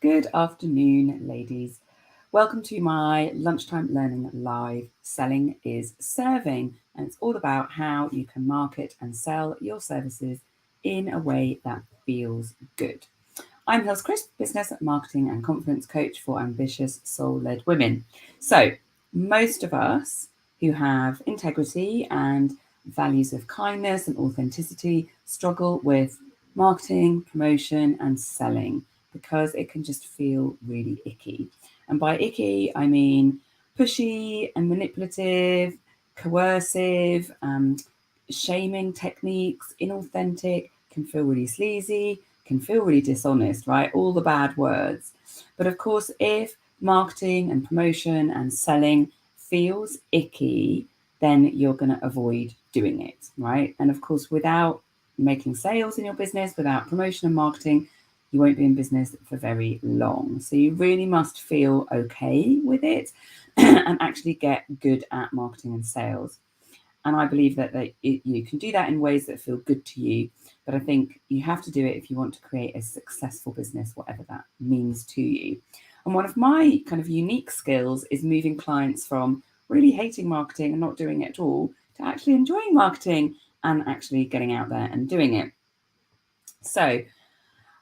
Good afternoon, ladies. Welcome to my Lunchtime Learning Live Selling is Serving. And it's all about how you can market and sell your services in a way that feels good. I'm Hills Crisp, business, marketing, and confidence coach for ambitious, soul led women. So, most of us who have integrity and values of kindness and authenticity struggle with marketing, promotion, and selling because it can just feel really icky. And by icky, I mean pushy and manipulative, coercive, shaming techniques, inauthentic, can feel really sleazy, can feel really dishonest, right? All the bad words. But of course, if marketing and promotion and selling feels icky, then you're going to avoid doing it, right? And of course, without making sales in your business, without promotion and marketing, you won't be in business for very long. So you really must feel okay with it and actually get good at marketing and sales. And I believe that you can do that in ways that feel good to you. But I think you have to do it if you want to create a successful business, whatever that means to you. And one of my kind of unique skills is moving clients from really hating marketing and not doing it at all to actually enjoying marketing and actually getting out there and doing it. So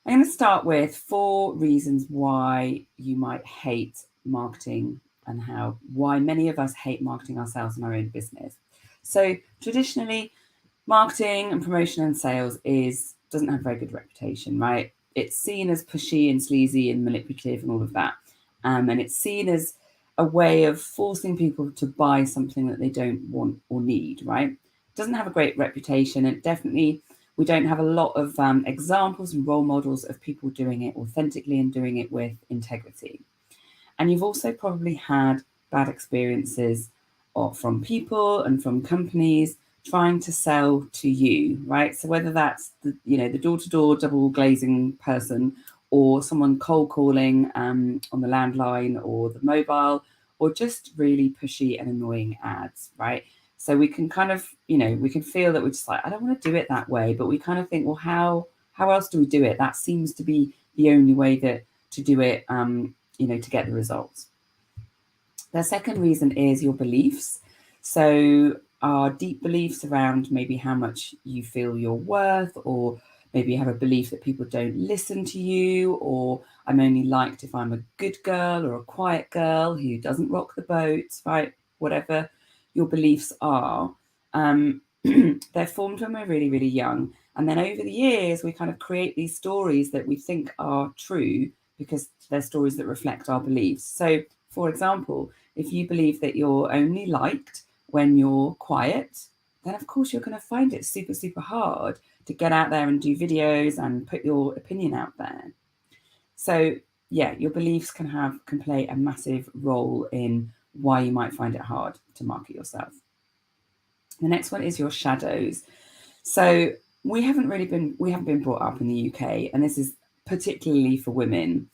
I'm going to start with 4 reasons why you might hate marketing and why many of us hate marketing ourselves in our own business. So traditionally, marketing and promotion and sales doesn't have a very good reputation, right? It's seen as pushy and sleazy and manipulative and all of that. And it's seen as a way of forcing people to buy something that they don't want or need, right? It doesn't have a great reputation, and definitely we don't have a lot of examples and role models of people doing it authentically and doing it with integrity. And you've also probably had bad experiences from people and from companies trying to sell to you, right? So whether that's the door-to-door double glazing person, or someone cold calling on the landline or the mobile, or just really pushy and annoying ads, right? So we can kind of, we can feel that we're just like, I don't want to do it that way, but we kind of think, well, how else do we do it? That seems to be the only way to do it, to get the results. The second reason is your beliefs. So our deep beliefs around maybe how much you feel you're worth, or maybe you have a belief that people don't listen to you, or I'm only liked if I'm a good girl or a quiet girl who doesn't rock the boat, right? Whatever your beliefs are, they're formed when we're really, really young. And then over the years, we kind of create these stories that we think are true because they're stories that reflect our beliefs. So, for example, if you believe that you're only liked when you're quiet, then of course you're going to find it super, super hard to get out there and do videos and put your opinion out there. So yeah, your beliefs can play a massive role in why you might find it hard to market yourself. The next one is your shadows. So we haven't been brought up in the UK, and this is particularly for women,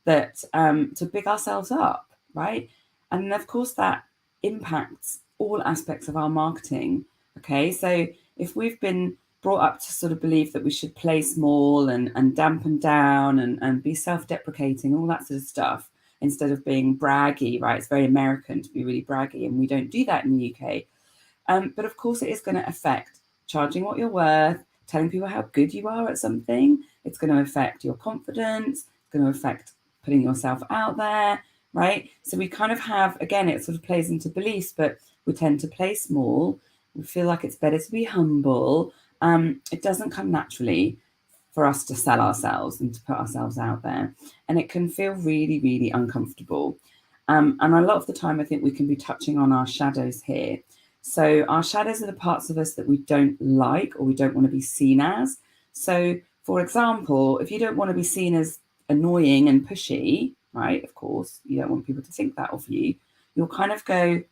that to big ourselves up, right? And of course that impacts all aspects of our marketing. Okay, so if we've been brought up to sort of believe that we should play small and dampen down and be self-deprecating, all that sort of stuff, instead of being braggy, right? It's very American to be really braggy, and we don't do that in the UK. But of course it is going to affect charging what you're worth, telling people how good you are at something. It's going to affect your confidence. It's going to affect putting yourself out there, right? So we kind of have, again, it sort of plays into beliefs, but we tend to play small. We feel like it's better to be humble. It doesn't come naturally for us to sell ourselves and to put ourselves out there. And it can feel really, really uncomfortable. And a lot of the time, I think we can be touching on our shadows here. So our shadows are the parts of us that we don't like or we don't want to be seen as. So, for example, if you don't want to be seen as annoying and pushy, right, of course, you don't want people to think that of you, you'll kind of go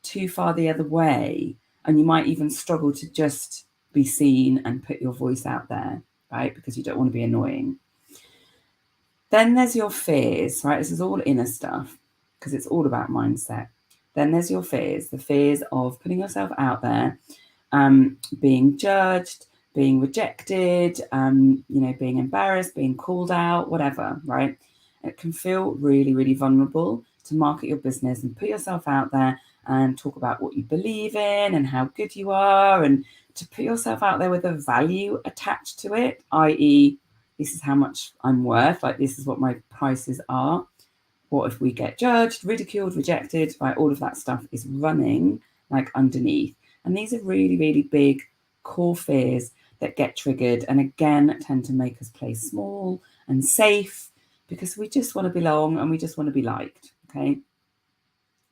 too far the other way. And you might even struggle to just be seen and put your voice out there, right, because you don't want to be annoying. Then there's your fears, right? This is all inner stuff because it's all about mindset. Then there's your fears, the fears of putting yourself out there, being judged, being rejected, being embarrassed, being called out, whatever, right? It can feel really, really vulnerable to market your business and put yourself out there and talk about what you believe in and how good you are, and to put yourself out there with a value attached to it, i.e., this is how much I'm worth, like this is what my prices are. What if we get judged, ridiculed, rejected? Right, all of that stuff is running like underneath. And these are really, really big core fears that get triggered and again tend to make us play small and safe because we just want to belong and we just want to be liked. Okay.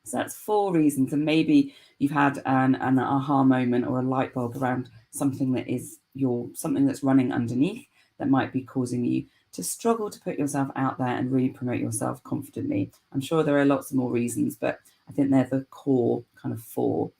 So that's 4 reasons. And maybe you've had an aha moment or a light bulb around something that is something that's running underneath that might be causing you to struggle to put yourself out there and really promote yourself confidently. I'm sure there are lots of more reasons, but I think they're the core kind of 4.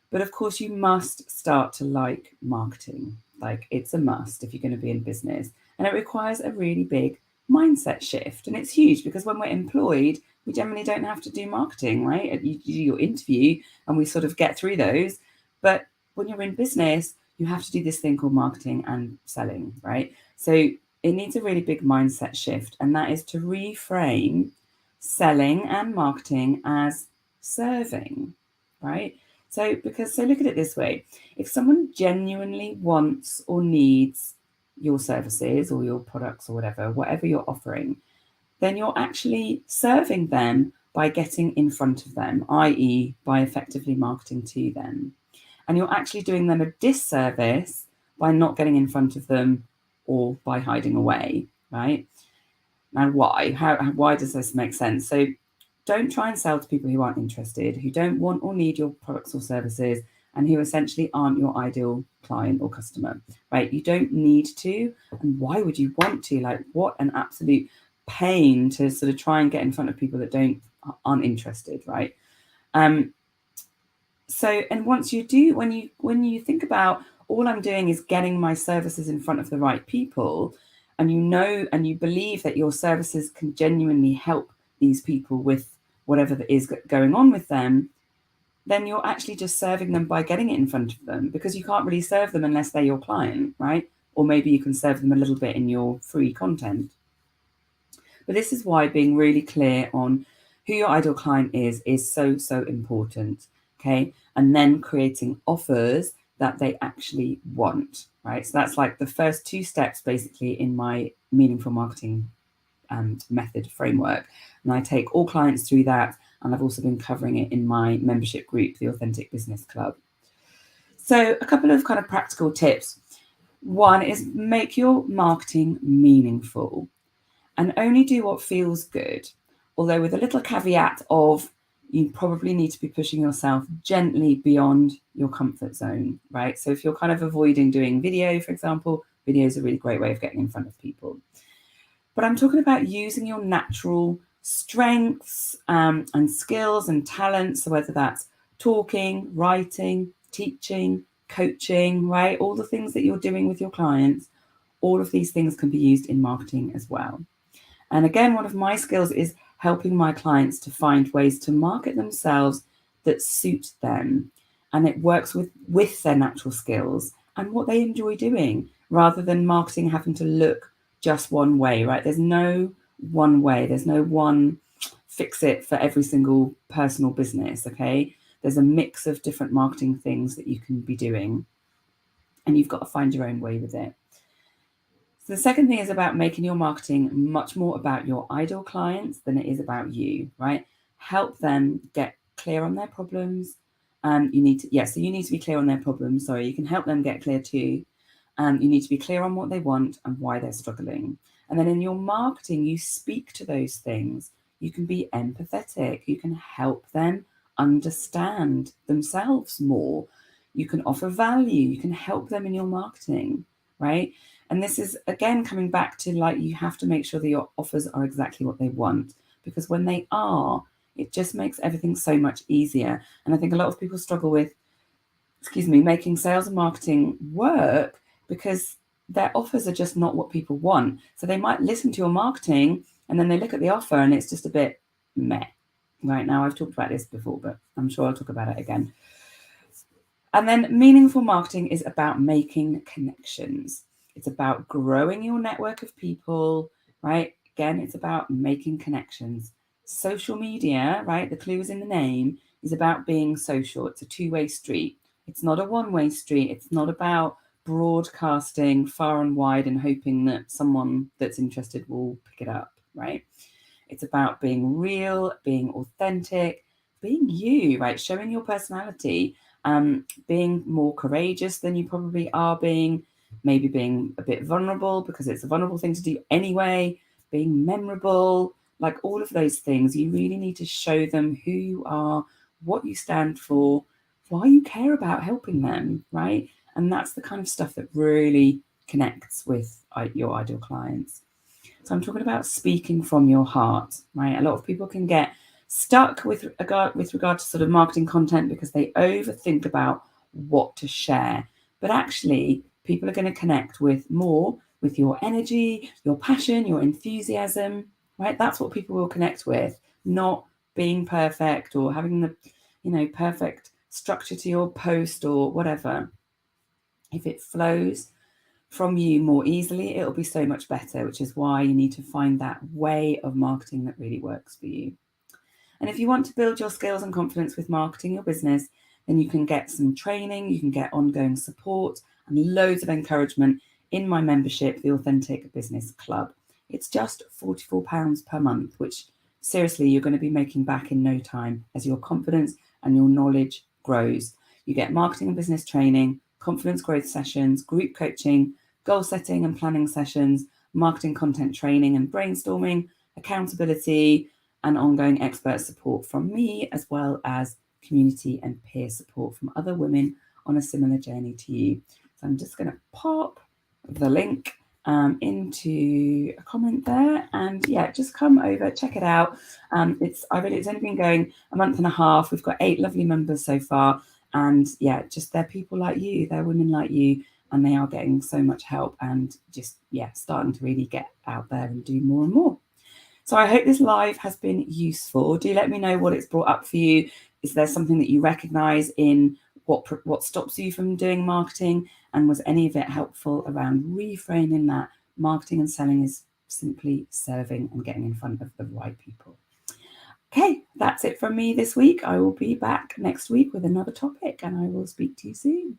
But of course, you must start to like marketing. Like it's a must if you're going to be in business. And it requires a really big mindset shift. And it's huge because when we're employed, we generally don't have to do marketing, right? You do your interview and we sort of get through those. But when you're in business, you have to do this thing called marketing and selling, right? So it needs a really big mindset shift. And that is to reframe selling and marketing as serving, right? So look at it this way. If someone genuinely wants or needs your services or your products or whatever you're offering, then you're actually serving them by getting in front of them, i.e. by effectively marketing to them. And you're actually doing them a disservice by not getting in front of them or by hiding away, right? Now, why? Why does this make sense? So don't try and sell to people who aren't interested, who don't want or need your products or services, and who essentially aren't your ideal client or customer, right? You don't need to. And why would you want to? Like, what an absolute pain to sort of try and get in front of people that aren't interested, right? So, and once you do, when you think about all I'm doing is getting my services in front of the right people, and you know and you believe that your services can genuinely help these people with whatever that is going on with them, then you're actually just serving them by getting it in front of them, because you can't really serve them unless they're your client, right? Or maybe you can serve them a little bit in your free content. But this is why being really clear on who your ideal client is so, so important, okay? And then creating offers that they actually want, right? So that's like the first 2 steps basically in my meaningful marketing method framework. And I take all clients through that. And I've also been covering it in my membership group, the Authentic Business Club. So a couple of kind of practical tips. One is make your marketing meaningful and only do what feels good. Although with a little caveat of you probably need to be pushing yourself gently beyond your comfort zone, right? So if you're kind of avoiding doing video, for example, video is a really great way of getting in front of people. But I'm talking about using your natural strengths and skills and talents. So whether that's talking, writing, teaching, coaching, right? All the things that you're doing with your clients, all of these things can be used in marketing as well. And again, one of my skills is helping my clients to find ways to market themselves that suit them. And it works with their natural skills and what they enjoy doing, rather than marketing having to look just one way, right? There's no one way. There's no one fix it for every single personal business, okay? There's a mix of different marketing things that you can be doing, and you've got to find your own way with it. So the second thing is about making your marketing much more about your ideal clients than it is about you, right? Help them get clear on their problems. So you need to be clear on their problems. Sorry, you can help them get clear too. You need to be clear on what they want and why they're struggling. And then in your marketing, you speak to those things. You can be empathetic. You can help them understand themselves more. You can offer value. You can help them in your marketing, right? And this is, again, coming back to like, you have to make sure that your offers are exactly what they want, because when they are, it just makes everything so much easier. And I think a lot of people struggle with, making sales and marketing work because their offers are just not what people want. So they might listen to your marketing and then they look at the offer and it's just a bit meh. Right now, I've talked about this before, but I'm sure I'll talk about it again. And then meaningful marketing is about making connections. It's about growing your network of people, right? Again, it's about making connections. Social media, right? The clue is in the name, is about being social. It's a two-way street. It's not a one-way street. It's not about broadcasting far and wide and hoping that someone that's interested will pick it up, right? It's about being real, being authentic, being you, right? Showing your personality, being more courageous than you probably are being, maybe being a bit vulnerable because it's a vulnerable thing to do anyway, being memorable, like all of those things. You really need to show them who you are, what you stand for, why you care about helping them, right? And that's the kind of stuff that really connects with your ideal clients. So I'm talking about speaking from your heart, right? A lot of people can get stuck with regard to sort of marketing content because they overthink about what to share. But actually, people are going to connect with more with your energy, your passion, your enthusiasm, right? That's what people will connect with, not being perfect or having the, perfect structure to your post or whatever. If it flows from you more easily, it'll be so much better, which is why you need to find that way of marketing that really works for you. And if you want to build your skills and confidence with marketing your business, then you can get some training, you can get ongoing support and loads of encouragement in my membership, the Authentic Business Club. It's just £44 per month, which seriously, you're going to be making back in no time as your confidence and your knowledge grows. You get marketing and business training, confidence growth sessions, group coaching, goal setting and planning sessions, marketing content training and brainstorming, accountability, and ongoing expert support from me, as well as community and peer support from other women on a similar journey to you. So I'm just going to pop the link into a comment there, and yeah, just come over, check it out. It's only been going a month and a half. We've got 8 lovely members so far, and yeah, just they're people like you, they're women like you, and they are getting so much help and just starting to really get out there and do more and more. So I hope this live has been useful. Do let me know what it's brought up for you. Is there something that you recognize in what stops you from doing marketing? And was any of it helpful around reframing that marketing and selling is simply serving and getting in front of the right people? Okay, that's it from me this week. I will be back next week with another topic, and I will speak to you soon.